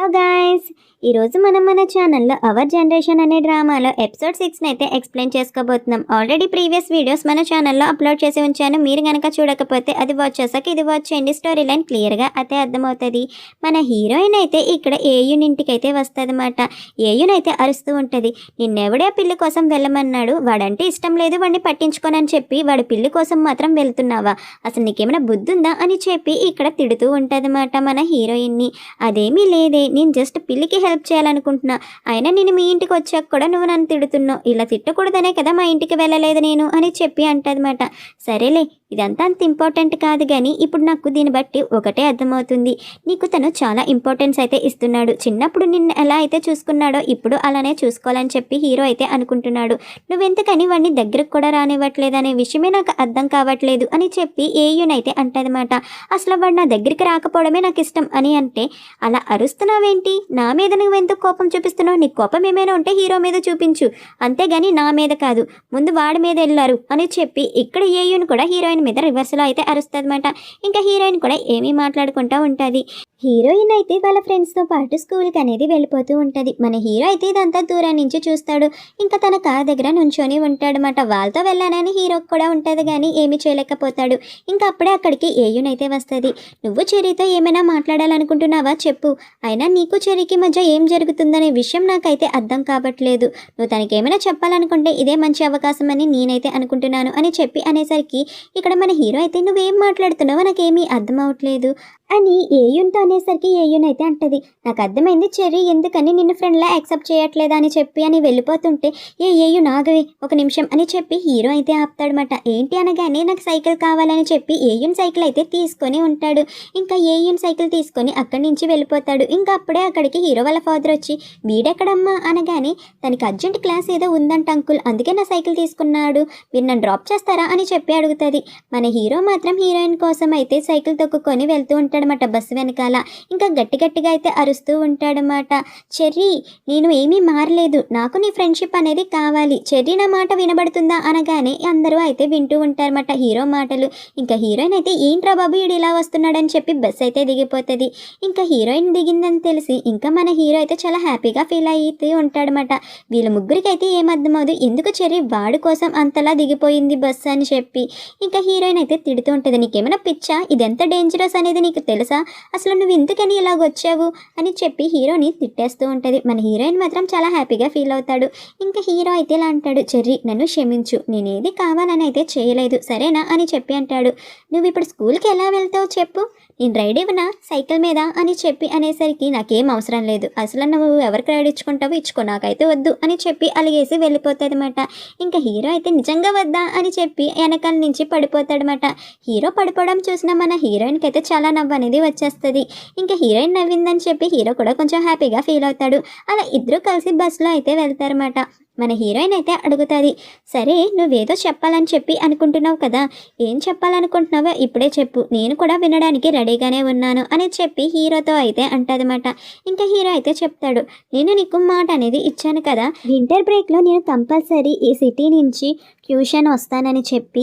Hello guys, ఈరోజు మనం మన ఛానల్లో అవర్ జనరేషన్ అనే డ్రామాలో ఎపిసోడ్ 6 అయితే ఎక్స్ప్లెయిన్ చేసుకోబోతున్నాం. ఆల్రెడీ ప్రీవియస్ వీడియోస్ మన ఛానల్లో అప్లోడ్ చేసి ఉంచాను. మీరు కనుక చూడకపోతే అది వాచ్ చేసాక ఇది వాచ్ చేయండి. స్టోరీ లైన్ క్లియర్గా అయితే అర్థమవుతుంది. మన హీరోయిన్ అయితే ఇక్కడ ఏయున్ ఇంటికి అయితే వస్తుందన్నమాట. ఏయున్ అయితే అరుస్తూ ఉంటుంది, నిన్నెవడే పిల్లి కోసం వెళ్ళమన్నాడు, వాడంటే ఇష్టం లేదు, వాడిని పట్టించుకోనని చెప్పి వాడి పిల్లి కోసం మాత్రం వెళ్తున్నావా, అసలు నీకేమైనా బుద్ధి ఉందా అని చెప్పి ఇక్కడ తిడుతూ ఉంటుందన్నమాట మన హీరోయిన్ని. అదేమీ లేదే, నేను జస్ట్ పిల్లికి హెల్ప్ చేయాలనుకుంటున్నా, అయినా నేను మీ ఇంటికి వచ్చాక కూడా నువ్వు నన్ను తిడుతున్నావు, ఇలా తిట్టకూడదనే కదా మా ఇంటికి వెళ్ళలేదు నేను అని చెప్పి అంటదన్నమాట. సరేలే, ఇదంతా అంత ఇంపార్టెంట్ కాదు, కానీ ఇప్పుడు నాకు దీన్ని బట్టి ఒకటే అర్థమవుతుంది, నీకు తను చాలా ఇంపార్టెన్స్ అయితే ఇస్తున్నాడు. చిన్నప్పుడు నిన్ను ఎలా అయితే చూసుకున్నాడో ఇప్పుడు అలానే చూసుకోవాలని చెప్పి హీరో అయితే అనుకుంటున్నాడు. నువ్వెందుకని వాడిని దగ్గరకు కూడా రానివ్వట్లేదు అనే విషయమే నాకు అర్థం కావట్లేదు అని చెప్పి ఏయునైతే అంటదన్నమాట. అసలు వాడు నా దగ్గరికి రాకపోవడమే నాకు ఇష్టం అని అంటే, అలా అరుస్తున్నావేంటి, నా మీద నువ్వెందుకు కోపం చూపిస్తున్నావు, నీ కోపం ఏమైనా ఉంటే హీరో మీద చూపించు, అంతేగాని నా మీద కాదు, ముందు వాడి మీద వెళ్ళారు అని చెప్పి ఇక్కడ ఏయును కూడా హీరోయిన్ మీద రివర్స్లో అయితే అరుస్తుందన్నమాట. ఇంకా హీరోయిన్ కూడా ఏమీ మాట్లాడుకుంటూ ఉంటుంది. హీరోయిన్ అయితే వాళ్ళ ఫ్రెండ్స్తో పాటు స్కూల్కి అనేది వెళ్ళిపోతూ ఉంటుంది. మన హీరో అయితే ఇదంతా దూరం నుంచి చూస్తాడు. ఇంకా తన కార్ దగ్గర నుంచొని ఉంటాడనమాట. వాళ్ళతో వెళ్ళానని హీరోకి కూడా ఉంటుంది, కానీ ఏమీ చేయలేకపోతాడు. ఇంకా అప్పుడే అక్కడికి ఏయున్ అయితే వస్తుంది. నువ్వు చెర్రీతో ఏమైనా మాట్లాడాలనుకుంటున్నావా చెప్పు, అయినా నీకు చెర్రీకి మధ్య ఏం జరుగుతుందనే విషయం నాకైతే అర్థం కావట్లేదు, నువ్వు తనకి ఏమైనా చెప్పాలనుకుంటే ఇదే మంచి అవకాశం అని నేనైతే అనుకుంటున్నాను అని చెప్పి అనేసరికి ఇక్కడ మన హీరో అయితే నువ్వేం మాట్లాడుతున్నావో నాకేమీ అర్థం అవ్వట్లేదు అని ఏయున్తో అనేసరికి ఏయున్ అయితే అంటది, నాకు అర్థమైంది చెర్రీ ఎందుకని నిన్ను ఫ్రెండ్లా యాక్సెప్ట్ చేయట్లేదా అని చెప్పి అని వెళ్ళిపోతుంటే, ఏయున్ ఆగవే ఒక నిమిషం అని చెప్పి హీరో అయితే ఆపుతాడనమాట. ఏంటి అనగానే నాకు సైకిల్ కావాలని చెప్పి ఏయున్ సైకిల్ అయితే తీసుకొని ఉంటాడు. ఇంకా ఏయున్ సైకిల్ తీసుకొని అక్కడి నుంచి వెళ్ళిపోతాడు. ఇంకా అప్పుడే అక్కడికి హీరో వాళ్ళ ఫాదర్ వచ్చి, వీడెక్కడమ్మా అనగానే, తనకి అర్జెంట్ క్లాస్ ఏదో ఉందంట అంకుల్, అందుకే నా సైకిల్ తీసుకున్నాడు, మీరు నన్ను డ్రాప్ చేస్తారా అని చెప్పి అడుగుతుంది. మన హీరో మాత్రం హీరోయిన్ కోసం అయితే సైకిల్ తొక్కుకొని వెళ్తూ ఉంటాడనమాట బస్సు వెనకాల. ఇంకా గట్టిగా అయితే అరుస్తూ ఉంటాడనమాట, చెర్రీ నేను ఏమీ మారలేదు, నాకు నీ ఫ్రెండ్షిప్ అనేది కావాలి, చెర్రీ నా మాట వినబడుతుందా అనగానే అందరూ అయితే వింటూ ఉంటారన్నమాట హీరో మాటలు. ఇంకా హీరోయిన్ అయితే ఏంట్రా బాబు వీడు ఇలా వస్తున్నాడని చెప్పి బస్సు అయితే దిగిపోతుంది. ఇంకా హీరోయిన్ దిగిందని తెలిసి ఇంకా మన హీరో అయితే చాలా హ్యాపీగా ఫీల్ అయితే ఉంటాడనమాట. వీళ్ళ ముగ్గురికి అయితే ఏమర్థమవుదు, ఎందుకు చెర్రీ వాడి కోసం అంతలా దిగిపోయింది బస్సు అని చెప్పి. ఇంకా హీరోయిన్ అయితే తిడుతూ ఉంటుంది, నీకేమైనా పిచ్చా, ఇది ఎంత డేంజరస్ అనేది నీకు తెలుసా, అసలు నువ్వు ఎందుకని ఇలాగ వచ్చావు అని చెప్పి హీరోని తిట్టేస్తూ ఉంటుంది. మన హీరోయిన్ మాత్రం చాలా హ్యాపీగా ఫీల్ అవుతాడు. ఇంకా హీరో అయితే ఇలా అంటాడు, చెర్రీ నన్ను క్షమించు, నేనేది కావాలని అయితే చేయలేదు సరేనా అని చెప్పి అంటాడు. నువ్వు ఇప్పుడు స్కూల్కి ఎలా వెళ్తావు చెప్పు, నేను రైడ్ ఇవ్వనా సైకిల్ మీద అని చెప్పి అనేసరికి, నాకేం అవసరం లేదు, అసలు నువ్వు ఎవరికి రైడ్ ఇచ్చుకుంటావో ఇచ్చుకో, నాకైతే వద్దు అని చెప్పి అలిగేసి వెళ్ళిపోతుంది అనమాట. ఇంకా హీరో అయితే నిజంగా వద్దా అని చెప్పి వెనకాల నుంచి పడిపోతాడనమాట. హీరో పడిపోవడం చూసిన మన హీరోయిన్కి అయితే చాలా నవ్వు అనేది వచ్చేస్తుంది. ఇంకా హీరోయిన్ నవ్విందని చెప్పి హీరో కూడా కొంచెం హ్యాపీగా ఫీల్ అవుతాడు. అలా ఇద్దరు కలిసి బస్సులో అయితే వెళ్తారన్నమాట. మన హీరోయిన్ అయితే అడుగుతుంది, సరే నువ్వేదో చెప్పాలని చెప్పి అనుకుంటున్నావు కదా, ఏం చెప్పాలనుకుంటున్నావో ఇప్పుడే చెప్పు, నేను కూడా వినడానికి రెడీగానే ఉన్నాను అని చెప్పి హీరోతో అయితే అంటదన్నమాట. ఇంకా హీరో అయితే చెప్తాడు, నేను నీకు మాట అనేది ఇచ్చాను కదా, వింటర్ బ్రేక్లో నేను కంపల్సరీ ఈ సిటీ నుంచి ట్యూషన్ వస్తానని చెప్పి,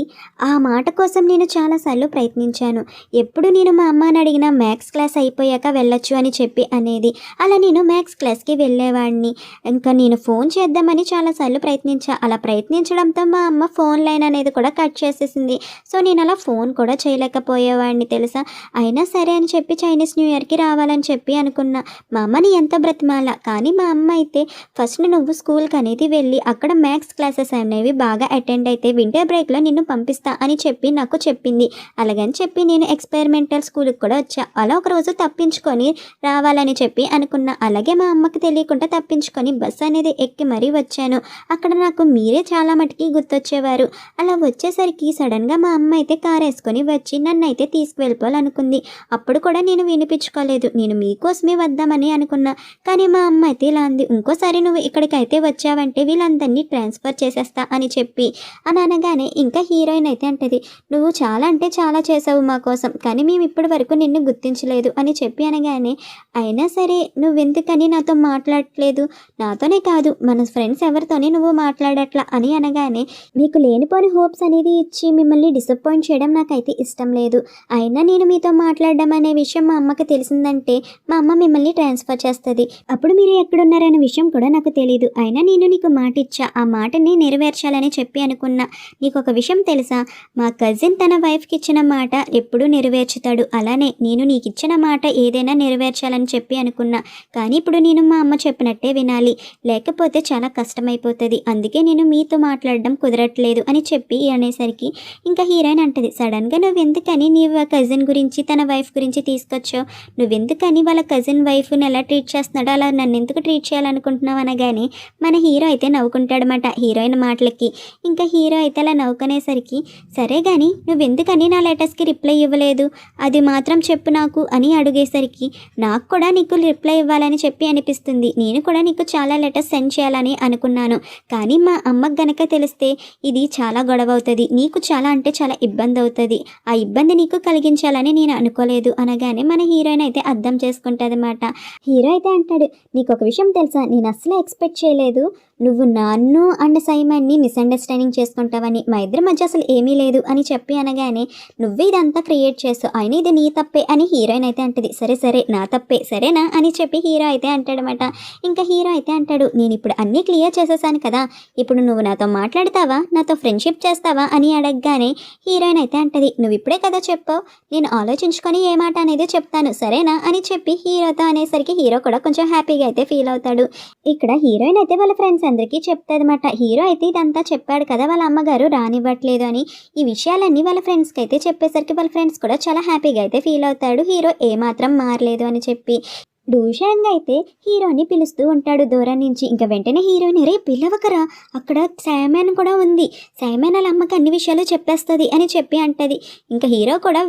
ఆ మాట కోసం నేను చాలాసార్లు ప్రయత్నించాను, ఎప్పుడు నేను మా అమ్మని అడిగిన మ్యాథ్స్ క్లాస్ అయిపోయాక వెళ్ళొచ్చు అని చెప్పి అనేది, అలా నేను మ్యాథ్స్ క్లాస్కి వెళ్ళేవాడిని. ఇంకా నేను ఫోన్ చేద్దామని చాలాసార్లు ప్రయత్నించా, అలా ప్రయత్నించడంతో మా అమ్మ ఫోన్ లైన్ అనేది కూడా కట్ చేసేసింది. సో నేను అలా ఫోన్ కూడా చేయలేకపోయేవాడిని తెలుసా, అయినా సరే అని చెప్పి చైనీస్ న్యూ ఇయర్కి రావాలని చెప్పి అనుకున్నా, మా అమ్మని ఎంత బ్రతిమాలా, కానీ మా అమ్మ అయితే ఫస్ట్ నువ్వు స్కూల్కి అనేది వెళ్ళి అక్కడ మ్యాథ్స్ క్లాసెస్ అనేవి బాగా అటెండ్ అయితే వింటర్ బ్రేక్లో నిన్ను పంపిస్తా అని చెప్పి నాకు చెప్పింది. అలాగని చెప్పి నేను ఎక్స్పెరిమెంటల్ స్కూల్కి కూడా వచ్చా, అలా ఒకరోజు తప్పించుకొని రావాలని చెప్పి అనుకున్నా. అలాగే మా అమ్మకి తెలియకుండా తప్పించుకొని బస్సు అనేది ఎక్కి మరీ వచ్చాను. అక్కడ నాకు మీరే చాలా మటుకి గుర్తొచ్చేవారు. అలా వచ్చేసరికి సడన్గా మా అమ్మ అయితే కారు వేసుకొని వచ్చి నన్ను అయితే తీసుకువెళ్ళిపోవాలనుకుంది. అప్పుడు కూడా నేను వినిపించుకోలేదు, నేను మీకోసమే వద్దామని అనుకున్నా, కానీ మా అమ్మ అయితే ఇలా అంది, ఇంకోసారి నువ్వు ఇక్కడికైతే వచ్చావంటే వీళ్ళందరినీ ట్రాన్స్ఫర్ చేసేస్తా అని చెప్పి అని అనగానే ఇంకా హీరోయిన్ అయితే అంటది, నువ్వు చాలా అంటే చాలా చేసావు మా కోసం, కానీ మేము ఇప్పటి వరకు నిన్ను గుర్తించలేదు అని చెప్పి అనగానే, అయినా సరే నువ్వెందుకని నాతో మాట్లాడట్లేదు, నాతోనే కాదు మన ఫ్రెండ్స్ ఎవరితోని నువ్వు మాట్లాడట్లా అని అనగానే, మీకు లేనిపోని హోప్స్ అనేది ఇచ్చి మిమ్మల్ని డిసప్పాయింట్ చేయడం నాకైతే ఇష్టం లేదు. అయినా నేను మీతో మాట్లాడడం అనే విషయం మా అమ్మకి తెలిసిందంటే మా అమ్మ మిమ్మల్ని ట్రాన్స్ఫర్ చేస్తుంది. అప్పుడు మీరు ఎక్కడున్నారనే విషయం కూడా నాకు తెలియదు. అయినా నేను నీకు మాట ఇచ్చా, ఆ మాటని నెరవేర్చాలని చెప్పి అనుకున్నా. నీకు ఒక విషయం తెలుసా, మా కజిన్ తన వైఫ్కి ఇచ్చిన మాట ఎప్పుడూ నెరవేర్చుతాడు. అలానే నేను నీకు ఇచ్చిన మాట ఏదైనా నెరవేర్చాలని చెప్పి అనుకున్నా. కానీ ఇప్పుడు నేను మా అమ్మ చెప్పినట్టే వినాలి, లేకపోతే చాలా కష్టమైపోతుంది. అందుకే నేను మీతో మాట్లాడడం కుదరట్లేదు అని చెప్పి అనేసరికి ఇంకా హీరోయిన్ అంటది, సడన్గా నువ్వెందుకని నీ కజిన్ గురించి తన వైఫ్ గురించి తీసుకొచ్చావు, నువ్వెందుకని వాళ్ళ కజిన్ వైఫ్ని ఎలా ట్రీట్ చేస్తున్నాడో అలా నన్ను ఎందుకు ట్రీట్ చేయాలనుకుంటున్నావు అనగానే మన హీరో అయితే నవ్వుకుంటాడనమాట హీరోయిన్ మాటలకి. ఇంకా హీరో అయితే అలా నవ్వుకునేసరికి, సరే కానీ నువ్వెందుకని నా లెటర్స్కి రిప్లై ఇవ్వలేదు, అది మాత్రం చెప్పు నాకు అని అడిగేసరికి, నాకు కూడా నీకు రిప్లై ఇవ్వాలని చెప్పి అనిపిస్తుంది, నేను కూడా నీకు చాలా లెటర్స్ సెండ్ చేయాలని అనుకున్నాను, కానీ మా అమ్మకు గనక తెలిస్తే ఇది చాలా గొడవ అవుతుంది, నీకు చాలా అంటే చాలా ఇబ్బంది అవుతుంది, ఆ ఇబ్బంది నీకు కలిగించాలని నేను అనుకోలేదు అనగానే మన హీరోయిన్ అయితే అర్థం చేసుకుంటుంది అన్నమాట. హీరో అయితే అంటాడు, నీకు ఒక విషయం తెలుసా, నేను అసలు ఎక్స్పెక్ట్ చేయలేదు నువ్వు నన్ను అండ్ సైమన్ని మిస్అండర్స్టాండింగ్ చేసుకుంటావని, మా ఇద్దరి మధ్య అసలు ఏమీ లేదు అని చెప్పి అనగానే, నువ్వే ఇదంతా క్రియేట్ చేస్తావు, అయినా ఇది నీ తప్పే అని హీరోయిన్ అయితే అంటది. సరే సరే నా తప్పే సరేనా అని చెప్పి హీరో అయితే అంటాడనమాట. ఇంకా హీరో అయితే అంటాడు, నేను ఇప్పుడు అన్నీ క్లియర్ చేసేసాను కదా, ఇప్పుడు నువ్వు నాతో మాట్లాడతావా, నాతో ఫ్రెండ్షిప్ చేస్తావా అని అడగగానే హీరోయిన్ అయితే అంటది, నువ్వు ఇప్పుడే కదా చెప్పావు, నేను ఆలోచించుకొని ఏ మాట అనేది చెప్తాను సరేనా అని చెప్పి హీరోతో అనేసరికి హీరో కూడా కొంచెం హ్యాపీగా అయితే ఫీల్ అవుతాడు. ఇక్కడ హీరోయిన్ అయితే వాళ్ళ ఫ్రెండ్స్ అందరికీ చెప్తాదన్నమాట. హీరో అయితే ఇదంతా చెప్పాడు కదా వాళ్ళ అమ్మగారు రానివ్వట్లేదు అని, ఈ విషయాలన్నీ వాళ్ళ ఫ్రెండ్స్కి అయితే చెప్పేసరికి వాళ్ళ ఫ్రెండ్స్ కూడా చాలా హ్యాపీగా అయితే ఫీల్ అవుతాడు, హీరో ఏమాత్రం మారలేదు అని చెప్పి. డూషాంగ్ అయితే హీరోని పిలుస్తూ ఉంటాడు దూరం నుంచి. ఇంకా వెంటనే హీరోయిన్, రే పిలవకరా, అక్కడ సైమన్ కూడా ఉంది, సైమన్ వాళ్ళ అమ్మకి అన్ని విషయాలు చెప్పేస్తుంది అని చెప్పి అంటది. ఇంకా హీరో కూడా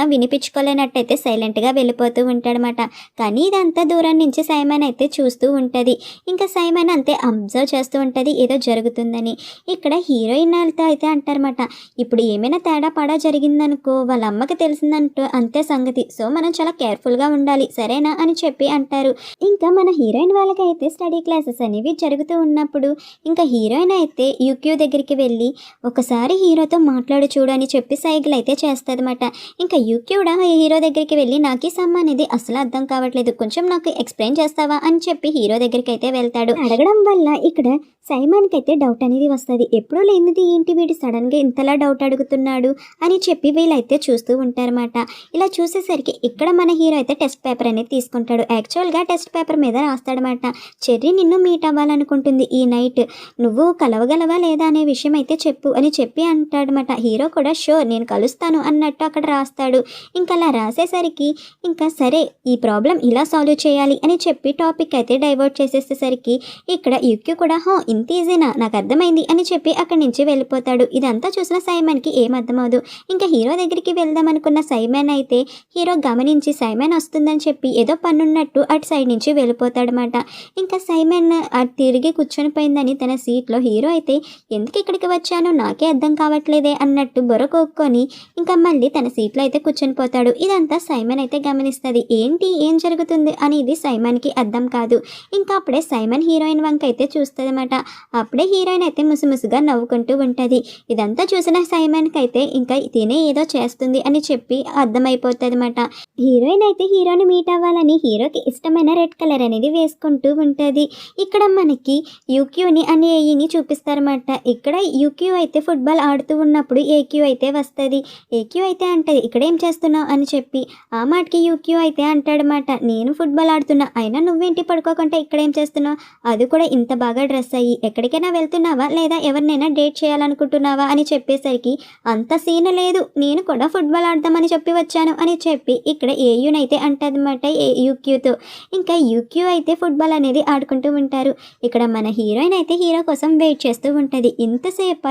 వినిపించుకోలేనట్టయితే సైలెంట్గా వెళ్ళిపోతూ ఉంటాడనమాట. కానీ ఇదంతా దూరం నుంచి సైమన్ అయితే చూస్తూ ఉంటుంది. ఇంకా సైమన్ అంతే అబ్జర్వ్ చేస్తూ ఉంటుంది ఏదో జరుగుతుందని. ఇక్కడ హీరోయిన్ వాళ్ళతో అయితే అంటారన్నమాట, ఇప్పుడు ఏమైనా తేడా పడా జరిగిందనుకో వాళ్ళ అమ్మకి తెలిసిందంటూ అంతే సంగతి, సో మనం చాలా కేర్ఫుల్గా ఉండాలి సరేనా అని చెప్పి అంటారు. ఇంకా మన హీరోయిన్ వాళ్ళకైతే స్టడీ క్లాసెస్ అనేవి జరుగుతూ ఉన్నప్పుడు ఇంకా హీరోయిన్ అయితే యూక్యూ దగ్గరికి వెళ్ళి ఒకసారి హీరోతో మాట్లాడు చూడు అని చెప్పి సైకిల్ అయితే చేస్తుందన్నమాట. ఇంకా యూక్యూ కూడా హీరో దగ్గరికి వెళ్ళి నాకు ఈ సమ్ అనేది అసలు అర్థం కావట్లేదు, కొంచెం నాకు ఎక్స్ప్లెయిన్ చేస్తావా అని చెప్పి హీరో దగ్గరికి అయితే వెళ్తాడు. అడగడం వల్ల ఇక్కడ సైమన్కి అయితే డౌట్ అనేది వస్తుంది, ఎప్పుడూ లేనిది ఏంటి వీడు సడన్గా ఇంతలా డౌట్ అడుగుతున్నాడు అని చెప్పి వీళ్ళైతే చూస్తూ ఉంటారన్నమాట. ఇలా చూసేసరికి ఇక్కడ మన హీరో అయితే టెస్ట్ పేపర్ అనేది తీసుకుంటాడు. యాక్చువల్గా టెస్ట్ పేపర్ మీద రాస్తాడనమాట, చెర్రీ నిన్ను మీట్ అవ్వాలనుకుంటుంది ఈ నైట్, నువ్వు కలవగలవా లేదా అనే విషయం అయితే చెప్పు అని చెప్పి అంటాడనమాట. హీరో కూడా షూర్ నేను కలుస్తాను అన్నట్టు అక్కడ రాస్తాడు. ఇంకా అలా రాసేసరికి ఇంకా సరే ఈ ప్రాబ్లం ఇలా సాల్వ్ చేయాలి అని చెప్పి టాపిక్ అయితే డైవర్ట్ చేసేసేసరికి ఇక్కడ యూక్యూ కూడా ఇంత ఈజీనా నాకు అర్థమైంది అని చెప్పి అక్కడి నుంచి వెళ్ళిపోతాడు. ఇదంతా చూసిన సైమన్కి ఏం అర్థమవుదు. ఇంకా హీరో దగ్గరికి వెళ్దాం అనుకున్న సైమన్ అయితే హీరో గమనించి సైమన్ వస్తుందని చెప్పి ఏదో పనున్నట్టు అటు సైడ్ నుంచి వెళ్ళిపోతాడనమాట. ఇంకా సైమన్ అటు తిరిగి కూర్చొని పోయిందని తన సీట్లో హీరో అయితే ఎందుకు ఇక్కడికి వచ్చానో నాకే అర్థం కావట్లేదే అన్నట్టు బొరకొక్కొని ఇంకా మళ్ళీ తన సీట్లో అయితే కూర్చొని పోతాడు. ఇదంతా సైమన్ అయితే గమనిస్తుంది. ఏంటి ఏం జరుగుతుంది అనేది సైమన్కి అర్థం కాదు. ఇంకా అప్పుడే సైమన్ హీరోయిన్ వంక అయితే చూస్తుంది అన్నమాట. అప్పుడే హీరోయిన్ అయితే ముసుముసుగా నవ్వుకుంటూ ఉంటుంది. ఇదంతా చూసిన సైమన్కి అయితే ఇంకా తినే ఏదో చేస్తుంది అని చెప్పి అర్థమైపోతుంది అనమాట. హీరోయిన్ అయితే హీరోని మీట్ అవ్వాలని హీరోకి ఇష్టమైన రెడ్ కలర్ అనేది వేసుకుంటూ ఉంటుంది. ఇక్కడ మనకి యూక్యూని అని ఏఈని చూపిస్తారన్నమాట. ఇక్కడ యూక్యూ అయితే ఫుట్బాల్ ఆడుతూ ఉన్నప్పుడు ఏక్యూ అయితే వస్తుంది. ఏక్యూ అయితే అంటది ఇక్కడ ఏం చేస్తున్నావు అని చెప్పి. ఆ మాటకి యూక్యూ అయితే అంటాడనమాట, నేను ఫుట్బాల్ ఆడుతున్నా, అయినా నువ్వేంటి పడుకోకుండా ఇక్కడ ఏం చేస్తున్నావు, అది కూడా ఇంత బాగా డ్రెస్ అయ్యి ఎక్కడికైనా వెళ్తున్నావా లేదా ఎవరినైనా డేట్ చేయాలనుకుంటున్నావా అని చెప్పేసరికి అంత సీన్ లేదు, నేను కూడా ఫుట్బాల్ ఆడదామని చెప్పి వచ్చాను అని చెప్పి ఇక్కడ ఏయూనైతే అంటదన్నమాట యూక్యూతో. ఇంకా యూక్యూ అయితే ఫుట్బాల్ అనేది ఆడుకుంటూ ఉంటారు. ఇక్కడ మన హీరోయిన్ అయితే హీరో కోసం వెయిట్ చేస్తూ ఉంటుంది. ఇంతసేపు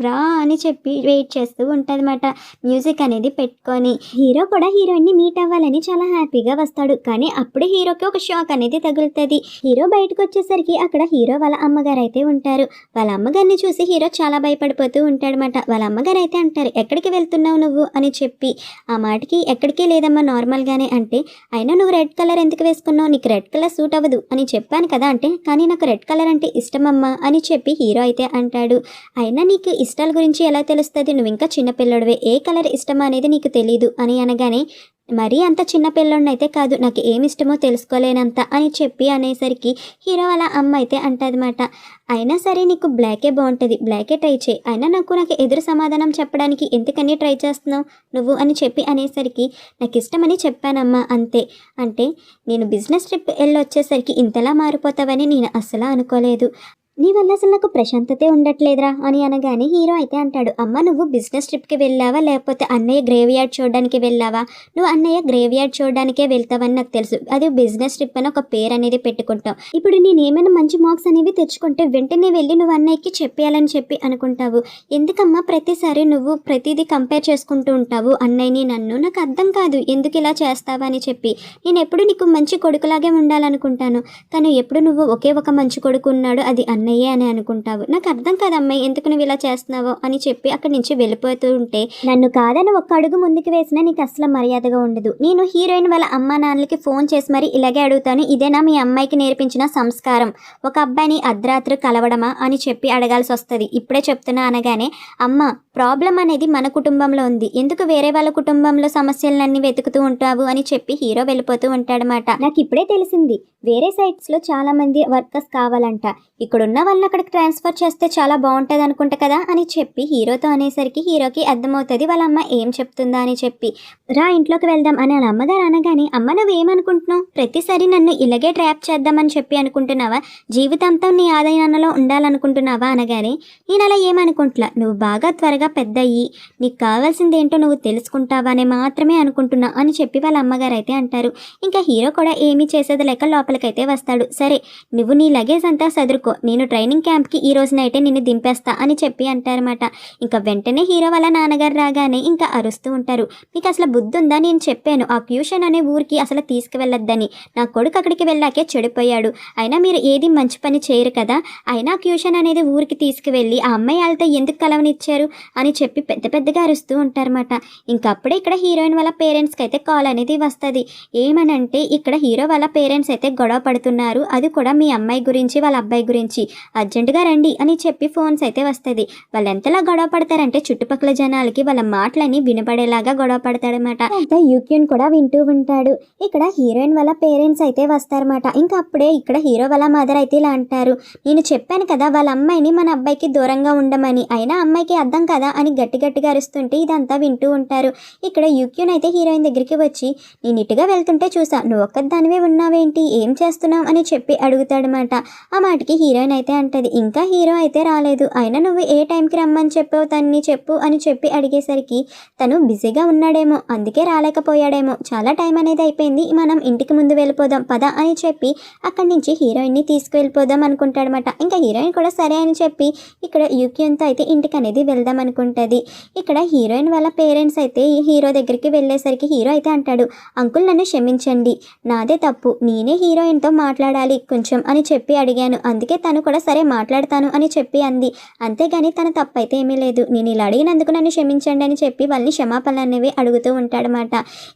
రా అని చెప్పి వెయిట్ చేస్తూ ఉంటుందన్నమాట మ్యూజిక్ అనేది పెట్టుకొని. హీరో కూడా హీరోయిన్ని మీట్ అవ్వాలని చాలా హ్యాపీగా వస్తాడు. కానీ అప్పుడే హీరోకి ఒక షాక్ అనేది తగులుతుంది. హీరో బయటకు వచ్చేసరికి అక్కడ హీరో వాళ్ళ అమ్మగారు అయితే ఉంటారు. వాళ్ళ అమ్మగారిని చూసి హీరో చాలా భయపడిపోతూ ఉంటాడనమాట. వాళ్ళ అమ్మగారు అయితే అంటారు, ఎక్కడికి వెళ్తున్నావు నువ్వు అని చెప్పి. ఆ మాటకి ఎక్కడికి లేదమ్మా నార్మల్గానే అంటే, అయినా నువ్వు రెడ్ కలర్ ఎందుకు వేసుకున్నావు, నీకు రెడ్ కలర్ సూట్ అవ్వదు అని చెప్పాను కదా అంటే, కానీ నాకు రెడ్ కలర్ అంటే ఇష్టమమ్మా అని చెప్పి హీరో అయితే అంటాడు. అయినా నీకు ఇష్టాల గురించి ఎలా తెలుస్తుంది, నువ్వు ఇంకా చిన్నపిల్లడివే, ఏ కలర్ ఇష్టమా అనేది నీకు తెలీదు అని అనగానే, మరీ అంత చిన్న పిల్లోడినైతే కాదు, నాకు ఏమి ఇష్టమో తెలుసుకోలేనంత అని చెప్పి అనేసరికి హీరో వాళ్ళ అమ్మ అయితే అంటదన్నమాట, అయినా సరే నీకు బ్లాకే బాగుంటుంది, బ్లాకే ట్రై చేయి, అయినా నాకు ఎదురు సమాధానం చెప్పడానికి ఎందుకని ట్రై చేస్తున్నావు నువ్వు అని చెప్పి అనేసరికి, నాకు ఇష్టమని చెప్పానమ్మా అంతే, అంటే నేను బిజినెస్ ట్రిప్ వెళ్ళొచ్చేసరికి ఇంతలా మారిపోతావని నేను అస్సలు అనుకోలేదు, నీ వల్ల అసలు నాకు ప్రశాంతతే ఉండట్లేదురా అని అనగానే హీరో అయితే అంటాడు, అమ్మ నువ్వు బిజినెస్ ట్రిప్కి వెళ్ళావా లేకపోతే అన్నయ్య గ్రేవ్ యార్డ్ చూడడానికి వెళ్ళావా, నువ్వు అన్నయ్య గ్రేవ్ యార్డ్ చూడడానికే వెళ్తావని నాకు తెలుసు, అది బిజినెస్ ట్రిప్ అని ఒక పేరు అనేది పెట్టుకుంటావు, ఇప్పుడు నేను ఏమైనా మంచి మార్క్స్ అనేవి తెచ్చుకుంటే వెంటనే వెళ్ళి నువ్వు అన్నయ్యకి చెప్పేయాలని చెప్పి అనుకుంటావు, ఎందుకమ్మా ప్రతిసారి నువ్వు ప్రతిదీ కంపేర్ చేసుకుంటూ ఉంటావు అన్నయ్యని నన్ను, నాకు అర్థం కాదు ఎందుకు ఇలా చేస్తావా అని చెప్పి, నేను ఎప్పుడు నీకు మంచి కొడుకులాగే ఉండాలనుకుంటాను, కానీ ఎప్పుడు నువ్వు ఒకే ఒక మంచి కొడుకు ఉన్నాడు అది అన్నయ్య అని అనుకుంటావు, నాకు అర్థం కాదు అమ్మాయి ఎందుకు నువ్వు ఇలా చేస్తున్నావో అని చెప్పి అక్కడి నుంచి వెళ్ళిపోతూ ఉంటే, నన్ను కాదని ఒక్క అడుగు ముందుకు వేసినా నీకు అసలు మర్యాదగా ఉండదు, నేను హీరోయిన్ వాళ్ళ అమ్మా నాన్నలకి ఫోన్ చేసి మరి ఇలాగే అడుగుతాను, ఇదేనా మీ అమ్మాయికి నేర్పించిన సంస్కారం, ఒక అబ్బాయిని అర్ధరాత్రి కలవడమా అని చెప్పి అడగాల్సి వస్తుంది, ఇప్పుడే చెప్తున్నా అనగానే, అమ్మ ప్రాబ్లం అనేది మన కుటుంబంలో ఉంది, ఎందుకు వేరే వాళ్ళ కుటుంబంలో సమస్యలన్నీ వెతుకుతూ ఉంటావు అని చెప్పి హీరో వెళ్ళిపోతూ ఉంటాడనమాట. నాకు ఇప్పుడే తెలిసింది వేరే సైట్స్లో చాలా మంది వర్కర్స్ కావాలంట, ఇక్కడున్న వాళ్ళని అక్కడికి ట్రాన్స్ఫర్ చేస్తే చాలా బాగుంటుంది అనుకుంటా కదా అని చెప్పి హీరోతో అనేసరికి హీరోకి అర్థమవుతుంది వాళ్ళ అమ్మ ఏం చెప్తుందా అని చెప్పి, రా ఇంట్లోకి వెళ్దాం అని వాళ్ళ అమ్మగారు అనగానే, అమ్మ నువ్వేమనుకుంటున్నావు, ప్రతిసారి నన్ను ఇలాగే ట్రాప్ చేద్దామని చెప్పి అనుకుంటున్నావా, జీవితాంతం నీ ఆదాయంలో ఉండాలనుకుంటున్నావా అనగానే, నేను అలా ఏమనుకుంటున్నా, నువ్వు బాగా త్వరగా పెద్ద అయ్యి నీకు కావాల్సింది ఏంటో నువ్వు తెలుసుకుంటావా అని మాత్రమే అనుకుంటున్నా అని చెప్పి వాళ్ళ అమ్మగారు అయితే అంటారు. ఇంకా హీరో కూడా ఏమీ చేసేది లేక లోపలికైతే వస్తాడు. సరే నువ్వు నీ లగేజ్ అంతా సదురుకో, నేను ట్రైనింగ్ క్యాంప్కి ఈ రోజు నైటే నిన్ను దింపేస్తా అని చెప్పి అంటారన్నమాట. ఇంకా వెంటనే హీరో వాళ్ళ నాన్నగారు రాగానే ఇంకా అరుస్తూ ఉంటారు, మీకు అసలు బుద్ధి ఉందా, నేను చెప్పాను ఆ ట్యూషన్ అనే ఊరికి అసలు తీసుకువెళ్ళొద్దని, నా కొడుకు అక్కడికి వెళ్ళాకే చెడిపోయాడు, అయినా మీరు ఏది మంచి పని చేయరు కదా, అయినా ట్యూషన్ అనేది ఊరికి తీసుకువెళ్ళి ఆ అమ్మాయి వాళ్ళతో ఎందుకు కలవనిచ్చారు అని చెప్పి పెద్ద పెద్దగా అరుస్తూ ఉంటారన్నమాట. ఇంకప్పుడే ఇక్కడ హీరోయిన్ వాళ్ళ పేరెంట్స్కి అయితే కాల్ అనేది వస్తుంది. ఏమనంటే ఇక్కడ హీరో వాళ్ళ పేరెంట్స్ అయితే గొడవ పడుతున్నారు, అది కూడా మీ అమ్మాయి గురించి వాళ్ళ అబ్బాయి గురించి, అర్జెంటుగా రండి అని చెప్పి ఫోన్స్ అయితే వస్తుంది. వాళ్ళు ఎంతలా గొడవ పడతారంటే చుట్టుపక్కల జనాలకి వాళ్ళ మాటలని వినపడేలాగా గొడవ పడతాడనమాట. అంతా యూక్యూన్ కూడా వింటూ ఉంటాడు. ఇక్కడ హీరోయిన్ వాళ్ళ పేరెంట్స్ అయితే వస్తారన్నమాట. ఇంకా అప్పుడే ఇక్కడ హీరో వాళ్ళ మదర్ అయితే ఇలా అంటారు, నేను చెప్పాను కదా వాళ్ళ అమ్మాయిని మన అబ్బాయికి దూరంగా ఉండమని, అయినా అమ్మాయికి అర్థం కదా అని గట్టిగా అరుస్తుంటే ఇదంతా వింటూ ఉంటారు. ఇక్కడ యూక్యూన్ అయితే హీరోయిన్ దగ్గరికి వచ్చి, నేను ఇటుగా వెళ్తుంటే చూసా, నువ్వు ఒక్కదానివే ఉన్నావేంటి, ఏం చేస్తున్నావు అని చెప్పి అడుగుతాడనమాట. ఆ మాటకి హీరోయిన్ అయితే అంటది, ఇంకా హీరో అయితే రాలేదు, అయినా నువ్వు ఏ టైంకి రమ్మని చెప్పావు తన్ని చెప్పు అని చెప్పి అడిగేసరికి, తను బిజీగా ఉన్నాడేమో అందుకే రాలేకపోయాడేమో, చాలా టైం అనేది అయిపోయింది, మనం ఇంటికి ముందు వెళ్ళిపోదాం పద అని చెప్పి అక్కడి నుంచి హీరోయిన్ని తీసుకువెళ్ళిపోదాం అనుకుంటాడనమాట. ఇంకా హీరోయిన్ కూడా సరే అని చెప్పి ఇక్కడ యూక్యూన్తో అయితే ఇంటికి అనేది వెళ్దాం అనుకుంటుంది. ఇక్కడ హీరోయిన్ వాళ్ళ పేరెంట్స్ అయితే ఈ హీరో దగ్గరికి వెళ్ళేసరికి హీరో అయితే అంటాడు, అంకుల్ నన్ను క్షమించండి, నాదే తప్పు, నేనే హీరోయిన్తో మాట్లాడాలి కొంచెం అని చెప్పి అడిగాను, అందుకే తను కూడా సరే మాట్లాడతాను అని చెప్పి అంది, అంతేగాని తన తప్పు అయితే ఏమీ లేదు, నేను ఇలా అడిగినందుకు నన్ను క్షమించండి అని చెప్పి వాళ్ళని క్షమాపణలు అనేవి అడుగుతూ ఉంటాడనమాట.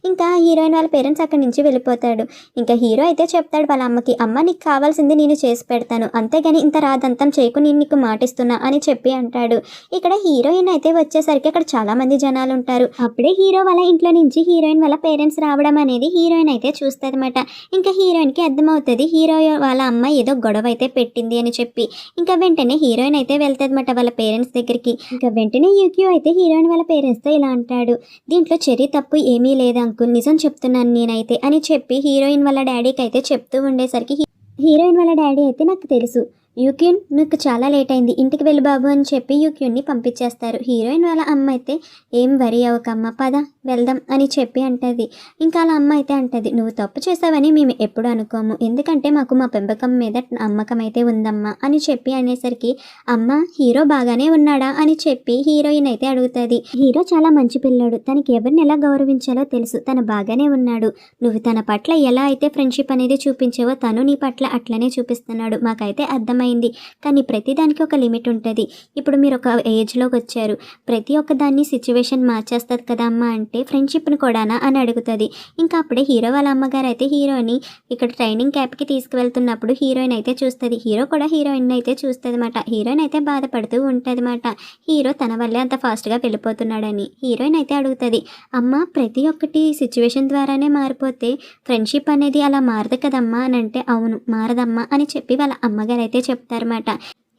ఇంకా హీరోయిన్ వాళ్ళ పేరెంట్స్ అక్కడి నుంచి వెళ్ళిపోతాడు. ఇంకా హీరో అయితే చెప్తాడు వాళ్ళ అమ్మకి, అమ్మ నీకు కావాల్సింది నేను చేసి పెడతాను, అంతేగాని ఇంత రాదంతం చేయకు, నేను నీకు మాటిస్తున్నా అని చెప్పి అంటాడు. ఇక్కడ హీరోయిన్ అయితే వచ్చేసరికి అక్కడ చాలా మంది జనాలు ఉంటారు. అప్పుడే హీరో వాళ్ళ ఇంట్లో నుంచి హీరోయిన్ వాళ్ళ పేరెంట్స్ రావడం అనేది హీరోయిన్ అయితే చూస్తుందన్నమాట. ఇంకా హీరోయిన్కి అర్థమవుతుంది హీరో వాళ్ళ అమ్మ ఏదో గొడవ అయితే పెట్టింది అని చెప్పి. ఇంకా వెంటనే హీరోయిన్ అయితే వెళ్తుందన్నమాట వాళ్ళ పేరెంట్స్ దగ్గరికి. ఇంకా వెంటనే యూక్యూ అయితే హీరోయిన్ వాళ్ళ పేరెంట్స్తో ఇలా అంటాడు, దీంట్లో చెర్రీ తప్పు ఏమీ లేదు అంకుల్, నిజం చెప్తున్నాను నేనైతే అని చెప్పి హీరోయిన్ వాళ్ళ డాడీకి అయితే చెప్తూ ఉండేసరికి హీరోయిన్ వాళ్ళ డాడీ అయితే నాకు తెలుసు యూక్యూన్ నీకు చాలా లేట్ అయింది, ఇంటికి వెళ్ళి బాబు అని చెప్పి యూక్యూన్ని పంపించేస్తారు. హీరోయిన్ వాళ్ళ అమ్మ అయితే ఏం వరి అవ్వకమ్మ, పద వెళ్దాం అని చెప్పి అంటది. ఇంకా అలా అమ్మ అయితే అంటది, నువ్వు తప్పు చేసావని మేము ఎప్పుడు అనుకోము, ఎందుకంటే మాకు మా పెంపకం మీద నమ్మకం అయితే ఉందమ్మా అని చెప్పి అనేసరికి, అమ్మ హీరో బాగానే ఉన్నాడా అని చెప్పి హీరోయిన్ అయితే అడుగుతుంది. హీరో చాలా మంచి పిల్లాడు, తనకి ఎవరిని ఎలా గౌరవించాలో తెలుసు, తను బాగానే ఉన్నాడు, నువ్వు తన పట్ల ఎలా అయితే ఫ్రెండ్షిప్ అనేది చూపించావో తను నీ పట్ల అట్లనే చూపిస్తున్నాడు, మాకైతే అర్థమైంది. కానీ ప్రతిదానికి ఒక లిమిట్ ఉంటుంది. ఇప్పుడు మీరు ఒక ఏజ్లోకి వచ్చారు, ప్రతి ఒక్క దాన్ని సిచ్యువేషన్ మార్చేస్తుంది కదా అమ్మ అంటే ఫ్రెండ్షిప్ని కూడానా అని అడుగుతుంది. ఇంకా అప్పుడే హీరో వాళ్ళ అమ్మగారు అయితే హీరోని ఇక్కడ ట్రైనింగ్ క్యాంప్కి తీసుకువెళ్తున్నప్పుడు హీరోయిన్ అయితే చూస్తుంది. హీరో కూడా హీరోయిన్ అయితే చూస్తుంది అన్నమాట. హీరోయిన్ అయితే బాధపడుతూ ఉంటుంది అన్నమాట, హీరో తన వల్లే అంత ఫాస్ట్గా వెళ్ళిపోతున్నాడని. హీరోయిన్ అయితే అడుగుతుంది, అమ్మ ప్రతి ఒక్కటి సిచ్యువేషన్ ద్వారానే మారిపోతే ఫ్రెండ్షిప్ అనేది అలా మారదు కదమ్మా అని అంటే, అవును మారదమ్మా అని చెప్పి వాళ్ళ అమ్మగారు అయితే చెప్తారన్నమాట.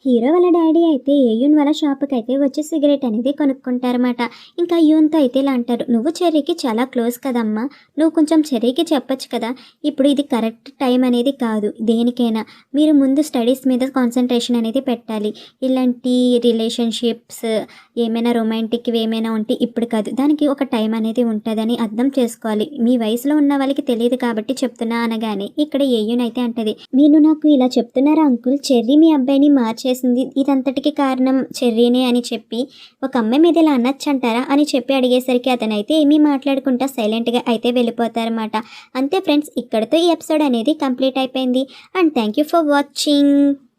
హీరో వాళ్ళ డాడీ అయితే యూన్ వాళ్ళ షాప్కి అయితే వచ్చి సిగరెట్ అనేది కొనుక్కుంటారన్నమాట. ఇంకా యూన్తో అయితే ఇలా అంటారు, నువ్వు చెర్రీకి చాలా క్లోజ్ కదమ్మా, నువ్వు కొంచెం చెర్రీకి చెప్పొచ్చు కదా, ఇప్పుడు ఇది కరెక్ట్ టైం అనేది కాదు దేనికైనా, మీరు ముందు స్టడీస్ మీద కాన్సన్ట్రేషన్ అనేది పెట్టాలి, ఇలాంటి రిలేషన్షిప్స్ ఏమైనా రొమాంటిక్వి ఏమైనా ఉంటే ఇప్పుడు కాదు, దానికి ఒక టైం అనేది ఉంటుందని అర్థం చేసుకోవాలి, మీ వయసులో ఉన్న వాళ్ళకి తెలియదు కాబట్టి చెప్తున్నా అనగానే ఇక్కడ ఏయూన్ అయితే అంటది, మీరు నాకు ఇలా చెప్తున్నారా అంకుల్, చెర్రీ మీ అబ్బాయిని మార్చేసింది, ఇదంతటికి కారణం చెర్రీనే అని చెప్పి ఒక అమ్మాయి మీద ఇలా అనొచ్చు అంటారా అని చెప్పి అడిగేసరికి అతనైతే ఏమీ మాట్లాడుకుంటా సైలెంట్గా అయితే వెళ్ళిపోతారన్నమాట. అంతే ఫ్రెండ్స్, ఇక్కడితో ఈ ఎపిసోడ్ అనేది కంప్లీట్ అయిపోయింది. And thank you for watching.